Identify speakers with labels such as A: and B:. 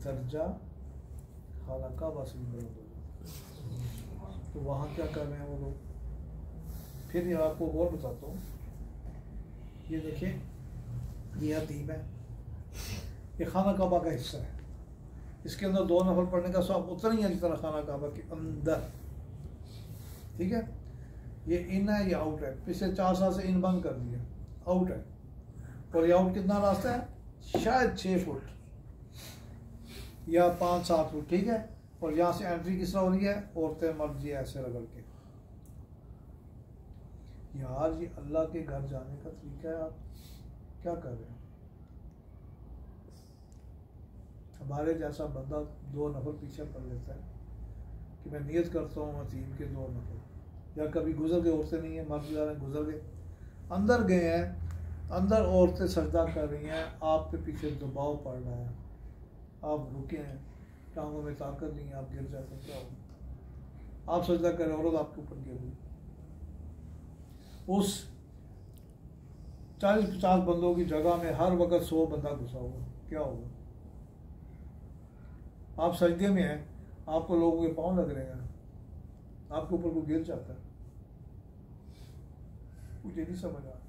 A: दर्जा खाना काबा से भी बुलंद हो जाए। तो वहाँ क्या कर रहे हैं वो लोग। फिर ये आपको और बताता हूँ, ये देखिए ये हतीम है, ये खाना काबा का हिस्सा है, इसके अंदर 2 नफल पढ़ने का सब उतना ही है जितना खाना काबा के अंदर, ठीक है। ये इन है, ये आउट है, पिछले 4 साल से इन बंद कर दिया, आउट है। और ये आउट कितना रास्ता है, शायद 6 फुट या 5-7 फुट, ठीक है। और यहाँ से एंट्री किस तरह हो रही है, औरतें मर्द जी ऐसे रगड़ के। यार ये अल्लाह के घर जाने का तरीका है, आप क्या कर रहे हो। हमारे जैसा बंदा 2 नफल पीछे पड़ लेता है कि मैं नियत करता हूँ हतीम के 2 नफल, या कभी गुजर गए, औरतें नहीं है, मर्द जा रहे हैं, गुजर गए, अंदर गए हैं, अंदर औरतें सजदा कर रही हैं, आपके पीछे दबाव पड़ रहा है, आप रुके हैं, टांगों में ताकत नहीं है, आप गिर जाते, क्या होगा। आप सजदा कर रहे, औरत आपके ऊपर गिर गई, उस 40-50 बंदों की जगह में हर वक्त 100 बंदा घुसा हुआ, क्या होगा। आप सजदे में हैं, आपको लोगों के पाँव लग रहे हैं, आपके ऊपर को गिर जाता है, मुझे नहीं समझ आ रहा।